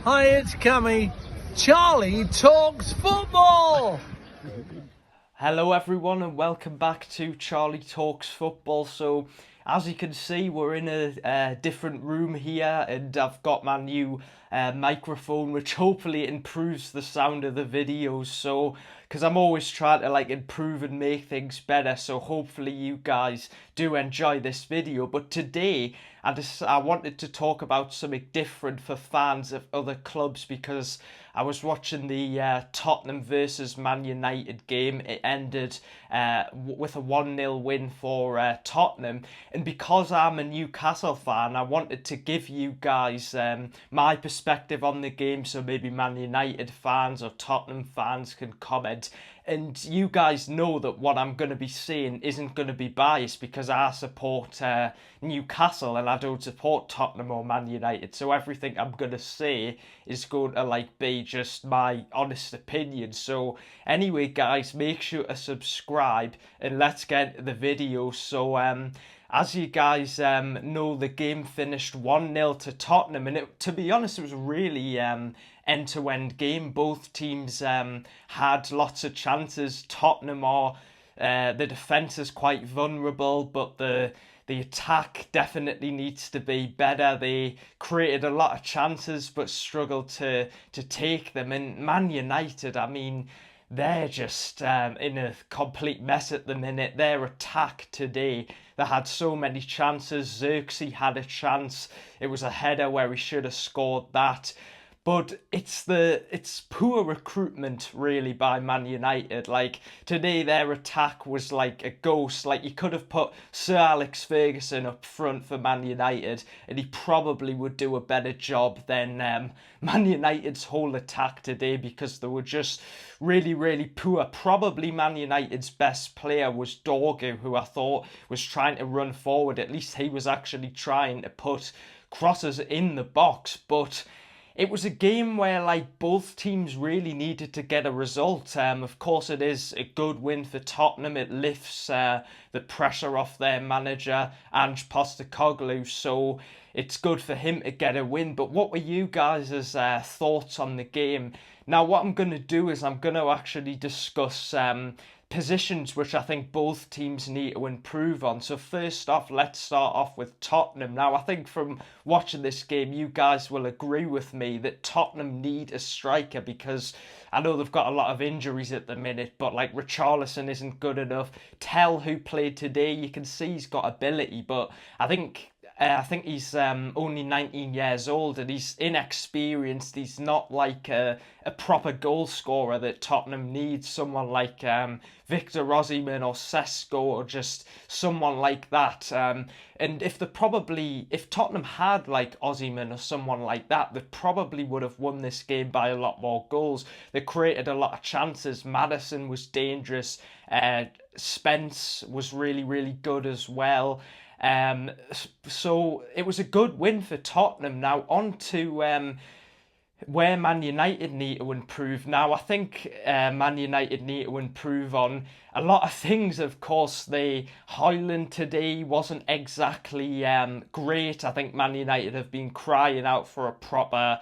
Hi, it's Cammy. Charlie talks football. Hello everyone and welcome back to Charlie Talks Football. So as you can see, we're in a different room here, and I've got my new microphone, which hopefully improves the sound of the videos. So because I'm always trying to improve and make things better, so hopefully you guys do enjoy this video. But today I wanted to talk about something different for fans of other clubs, because I was watching the Tottenham versus Man United game. It ended with a 1-0 win for Tottenham, and because I'm a Newcastle fan, I wanted to give you guys my perspective on the game, so maybe Man United fans or Tottenham fans can comment. And you guys know that what I'm going to be saying isn't going to be biased, because I support Newcastle and I don't support Tottenham or Man United. So everything I'm going to say is going to be just my honest opinion. So anyway, guys, make sure to subscribe and let's get into the video. So as you guys know, the game finished 1-0 to Tottenham, and to be honest, it was really end-to-end game. Both teams had lots of chances. Tottenham are the defence is quite vulnerable, but the attack definitely needs to be better. They created a lot of chances but struggled to take them. And Man United, I mean, they're just in a complete mess at the minute. Their attack today, they had so many chances. Xerxes had a chance. It was a header where he should have scored that. But it's poor recruitment really by Man United. Today their attack was like a ghost. You could have put Sir Alex Ferguson up front for Man United and he probably would do a better job than Man United's whole attack today, because they were just really, really poor. Probably Man United's best player was Dorgu, who I thought was trying to run forward. At least he was actually trying to put crosses in the box. But it was a game where both teams really needed to get a result. Of course, it is a good win for Tottenham. It lifts the pressure off their manager, Ange Postecoglou, so it's good for him to get a win. But what were you guys' thoughts on the game? Now, what I'm going to do is I'm going to actually discuss positions which I think both teams need to improve on. So first off, let's start off with Tottenham. Now, I think from watching this game, you guys will agree with me that Tottenham need a striker, because I know they've got a lot of injuries at the minute, but Richarlison isn't good enough. Tell, who played today, you can see he's got ability, but I think he's only 19 years old and he's inexperienced. He's not a proper goal scorer that Tottenham needs. Someone like Victor Osimhen or Sesko, or just someone like that. And if Tottenham had Osimhen or someone like that, they probably would have won this game by a lot more goals. They created a lot of chances. Maddison was dangerous. Spence was really, really good as well. So it was a good win for Tottenham. Now on to where Man United need to improve. Now, I think Man United need to improve on a lot of things. Of course, the Højlund today wasn't exactly great. I think Man United have been crying out for a proper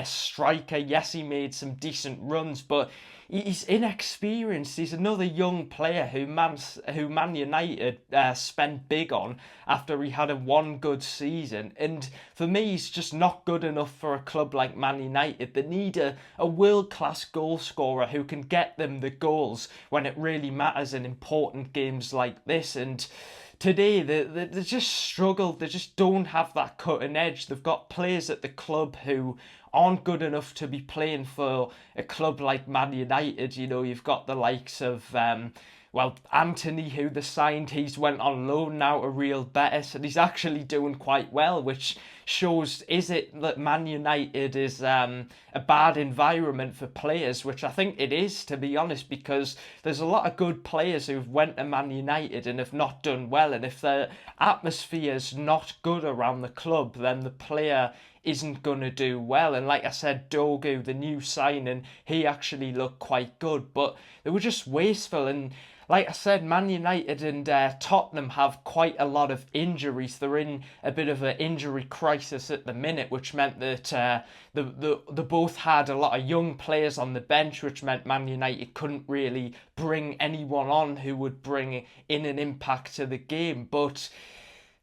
striker. Yes, he made some decent runs, but he's inexperienced. He's another young player who Man United spent big on after he had one good season. And for me, he's just not good enough for a club like Man United. They need a world-class goal scorer who can get them the goals when it really matters in important games like this. And today, they just struggled. They just don't have that cutting edge. They've got players at the club who aren't good enough to be playing for a club like Man United. You know, you've got the likes of Anthony, who they signed. He's went on loan now to Real Betis, and he's actually doing quite well, which shows, is it that Man United is a bad environment for players, which I think it is, to be honest, because there's a lot of good players who've went to Man United and have not done well, and if the atmosphere is not good around the club, then the player isn't going to do well. And like I said, Dogu, the new signing, he actually looked quite good, but they were just wasteful. And like I said, Man United and Tottenham have quite a lot of injuries. They're in a bit of an injury crisis at the minute, which meant that they both had a lot of young players on the bench, which meant Man United couldn't really bring anyone on who would bring in an impact to the game. But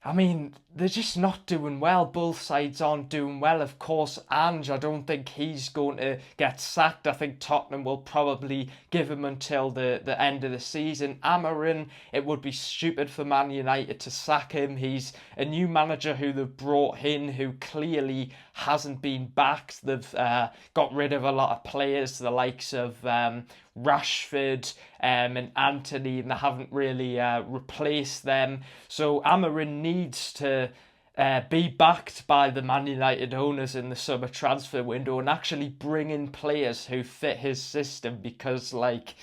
I mean, they're just not doing well. Both sides aren't doing well. Of course, Ange, I don't think he's going to get sacked. I think Tottenham will probably give him until the end of the season. Amarin, it would be stupid for Man United to sack him. He's a new manager who they've brought in who clearly hasn't been backed. They've got rid of a lot of players, the likes of Rashford and Anthony, and they haven't really replaced them. So Amarin needs to be backed by the Man United owners in the summer transfer window and actually bring in players who fit his system, because like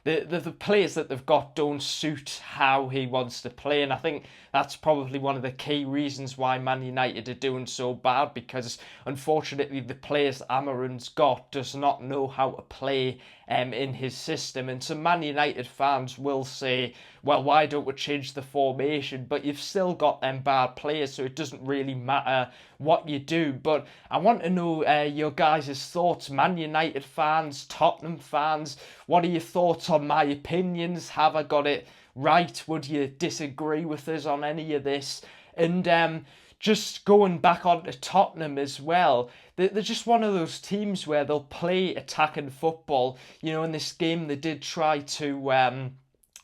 the players that they've got don't suit how he wants to play. And I think that's probably one of the key reasons why Man United are doing so bad, because unfortunately the players Amarin's got does not know how to play in his system. And some Man United fans will say, well, why don't we change the formation? But you've still got them bad players, so it doesn't really matter what you do. But I want to know your guys' thoughts, Man United fans, Tottenham fans. What are your thoughts on my opinions? Have I got it right? Would you disagree with us on any of this? And just going back onto Tottenham as well, they're just one of those teams where they'll play attacking football. You know, in this game they did try to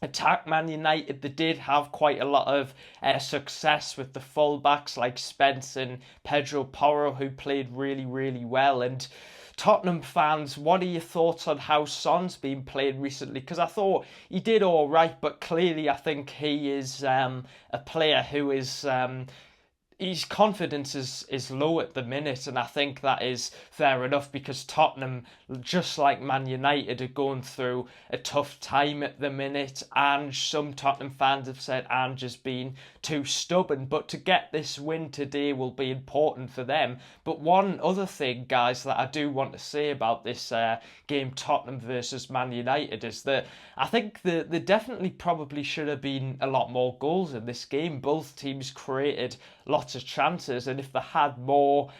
attack Man United. They did have quite a lot of success with the fullbacks like Spence and Pedro Porro, who played really, really well. And Tottenham fans, what are your thoughts on how Son's been playing recently? Because I thought he did all right, but clearly I think he is a player who is his confidence is low at the minute, and I think that is fair enough, because Tottenham, just like Man United, are going through a tough time at the minute. And some Tottenham fans have said Ange has been too stubborn, but to get this win today will be important for them. But one other thing, guys, that I do want to say about this game, Tottenham versus Man United, is that I think that there definitely probably should have been a lot more goals in this game. Both teams created lots of chances, and if they had more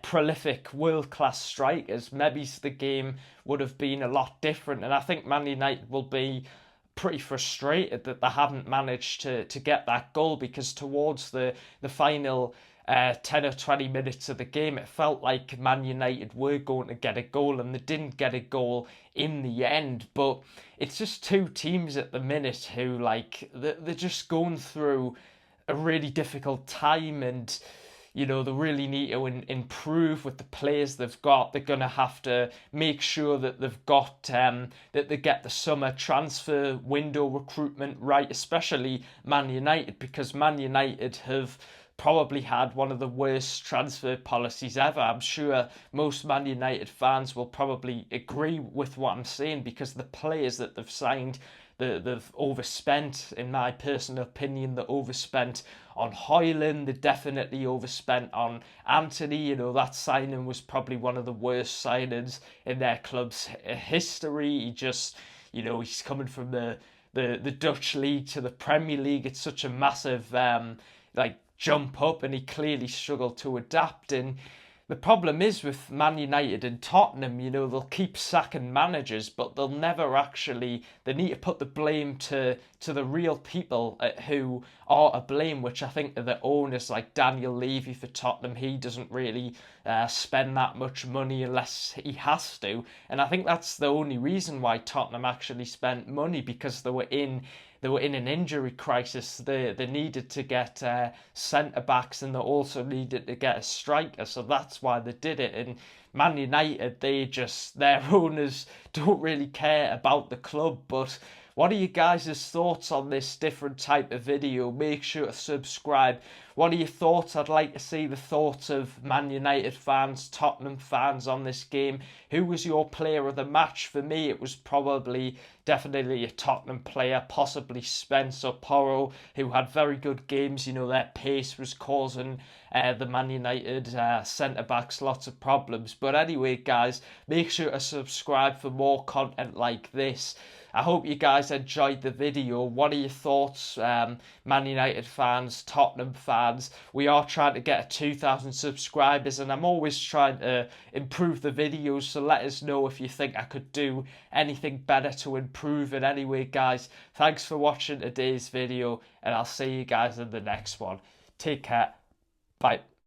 prolific world-class strikers, maybe the game would have been a lot different. And I think Man United will be pretty frustrated that they haven't managed to get that goal, because towards the final 10 or 20 minutes of the game, it felt like Man United were going to get a goal, and they didn't get a goal in the end. But it's just two teams at the minute who, like, they're just going through a really difficult time, and you know, they really need to improve with the players they've got. They're going to have to make sure that they've got that they get the summer transfer window recruitment right, especially Man United, because Man United have probably had one of the worst transfer policies ever. I'm sure most Man United fans will probably agree with what I'm saying, because the players that they've signed, they've overspent. In my personal opinion, they overspent on Højlund. They definitely overspent on Anthony. You know, that signing was probably one of the worst signings in their club's history. He just, you know, he's coming from the Dutch league to the Premier League. It's such a massive jump up, and he clearly struggled to adapt. And the problem is with Man United and Tottenham, you know, they'll keep sacking managers, but they'll never actually, they need to put the blame to the real people who are to blame, which I think are the owners, like Daniel Levy for Tottenham. He doesn't really spend that much money unless he has to. And I think that's the only reason why Tottenham actually spent money, because they were in an injury crisis. They needed to get centre-backs, and they also needed to get a striker. So that's why they did it. And Man United, their owners don't really care about the club. But What are you guys' thoughts on this different type of video? Make sure to subscribe. What are your thoughts? I'd like to see the thoughts of Man United fans, Tottenham fans on this game. Who was your player of the match? For me, it was probably definitely a Tottenham player, possibly Spencer Porro, who had very good games. You know, their pace was causing the Man United centre-backs lots of problems. But anyway, guys, make sure to subscribe for more content like this. I hope you guys enjoyed the video. What are your thoughts, Man United fans, Tottenham fans? We are trying to get 2,000 subscribers, and I'm always trying to improve the videos, so let us know if you think I could do anything better to improve it. Anyway, guys, thanks for watching today's video, and I'll see you guys in the next one. Take care. Bye.